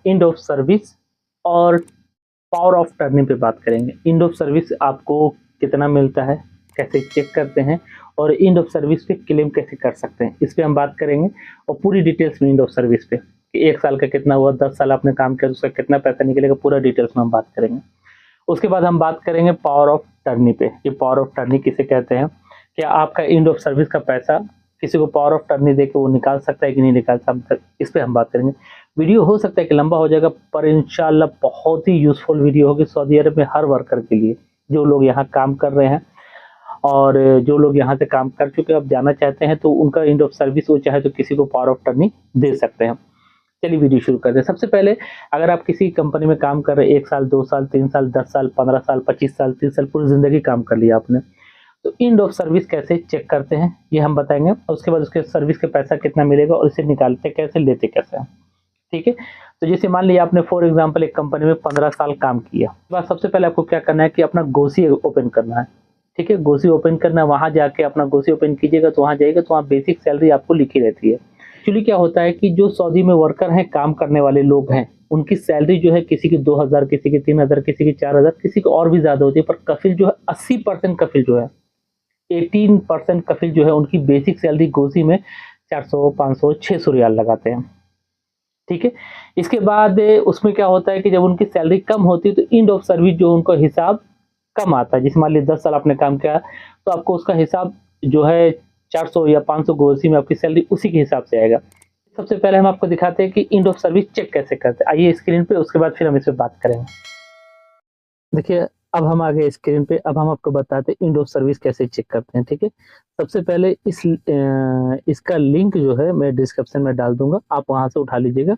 End of service और power of turning पे बात करेंगे। एंड ऑफ सर्विस आपको कितना मिलता है, कैसे चेक करते हैं, और एंड ऑफ सर्विस पे क्लेम कैसे कर सकते हैं, इस पे हम बात करेंगे। और पूरी डिटेल्स में एंड ऑफ सर्विस पे कि 1 साल का कितना हुआ, 10 साल आपने काम किया तो उसका कितना पैसा निकलेगा, पूरा डिटेल्स में हम बात करेंगे। उसके बाद हम बात करेंगे पावर ऑफ टर्नी पे। ये पावर ऑफ टर्नी किसे कहते हैं, क्या आपका एंड ऑफ सर्विस का पैसा किसी को पावर ऑफ टर्नी देके वो निकाल सकता है कि नहीं निकाल सकता, इस पे हम बात करेंगे। वीडियो हो सकता है कि लंबा हो जाएगा, पर इंशाल्लाह बहुत ही यूजफुल वीडियो होगी सऊदी अरब में हर वर्कर के लिए, जो लोग यहाँ काम कर रहे हैं और जो लोग यहाँ से काम कर चुके हैं, अब जाना चाहते हैं तो उनका एंड ऑफ सर्विस वो चाहे तो किसी को पावर ऑफ टर्नी दे सकते हैं। चलिए वीडियो शुरू करते हैं। सबसे पहले अगर आप किसी कंपनी में काम कर रहे हैं 1 साल, 2 साल, 3 साल, 10 साल, 15 साल, 25 साल, 30 साल, पूरी ज़िंदगी काम कर लिया आपने, तो एंड ऑफ सर्विस कैसे चेक करते हैं ये हम बताएंगे। और उसके बाद उसके सर्विस का पैसा कितना मिलेगा और इसे निकालते कैसे, लेते कैसे हैं, ठीक है। तो जैसे मान लिया आपने फॉर एग्जांपल एक कंपनी में 15 साल काम किया, बस सबसे पहले आपको क्या करना है कि अपना गोसी ओपन करना है, ठीक है। गोसी ओपन करना है, वहाँ जाके अपना गोसी ओपन कीजिएगा तो वहाँ जाइएगा तो वहाँ बेसिक सैलरी आपको लिखी रहती है। एक्चुअली क्या होता है कि जो सऊदी में वर्कर हैं, काम करने वाले लोग हैं, उनकी सैलरी जो है किसी की 2000, किसी की 3000, किसी की 4000, किसी को और भी ज़्यादा होती है, पर कफिल जो है 80% कफिल जो है, 18% कफिल जो है उनकी बेसिक सैलरी गोसी में 400, 500, 600 रियाल लगाते हैं, ठीक है। इसके बाद उसमें क्या होता है कि जब उनकी सैलरी कम होती है तो एंड ऑफ सर्विस जो उनका हिसाब कम आता है। जैसे मान लीजिए 10 साल आपने काम किया तो आपको उसका हिसाब जो है 400 या 500 गोसी में आपकी सैलरी उसी के हिसाब से आएगा। सबसे पहले हम आपको दिखाते हैं कि एंड ऑफ सर्विस चेक कैसे करते हैं। आइए स्क्रीन पे, उसके बाद फिर हम इस पे बात करेंगे। देखिए अब हम आ गए स्क्रीन पे, अब हम आपको बताते हैं एंड ऑफ सर्विस कैसे चेक करते हैं, ठीक है। सबसे पहले इसका लिंक जो है मैं डिस्क्रिप्शन में डाल दूंगा, आप वहां से उठा लीजिएगा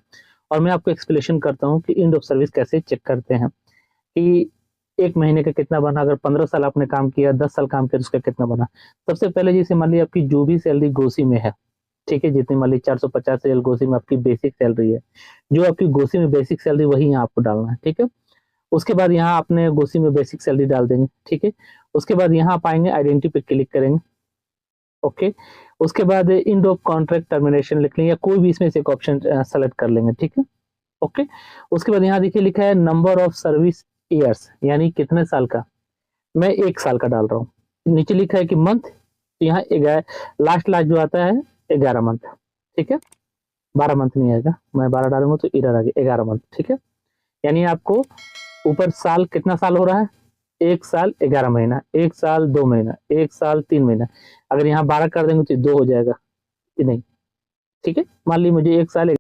और मैं आपको एक्सप्लेनेशन करता हूँ कि एंड ऑफ सर्विस कैसे चेक करते हैं कि 1 महीने का कितना बना, अगर 15 साल आपने काम किया, 10 साल काम किया तो उसका कितना बना। सबसे पहले जैसे मान लीजिए आपकी जो भी सैलरी गोसी में है, ठीक है, जितनी मान लीजिए 450 रियाल गोसी में आपकी बेसिक सैलरी है, जो आपकी गोसी में बेसिक सैलरी वही यहाँ आपको डालना है, ठीक है। उसके बाद यहाँ आपने गोसी में बेसिक सैलरी डाल देंगे, ठीक है। उसके बाद यहाँ आप आएंगे, आइडेंटिटी पे क्लिक करेंगे, ओके। उसके बाद एंड ऑफ कॉन्ट्रैक्ट टर्मिनेशन लिख लेंगे या कोई भी इसमें से एक ऑप्शन सेलेक्ट कर लेंगे, ठीक है, ओके। उसके बाद यहाँ देखिए लिखा है नंबर ऑफ सर्विस ईयर्स, यानी कितने साल का, मैं 1 साल का डाल रहा हूँ। नीचे लिखा है कि मंथ, तो यहाँ 11 लास्ट जो आता है 11 मंथ, ठीक है। 12 मंथ नहीं आएगा, मैं 12 डालूंगा तो इधर आ गया 11 मंथ, ठीक है। यानी आपको ऊपर साल कितना साल हो रहा है, 1 साल 11 महीना, 1 साल 2 महीना, 1 साल 3 महीना। अगर यहाँ 12 कर देंगे तो 2 हो जाएगा, नहीं, ठीक है। मान लीजिए मुझे 1 साल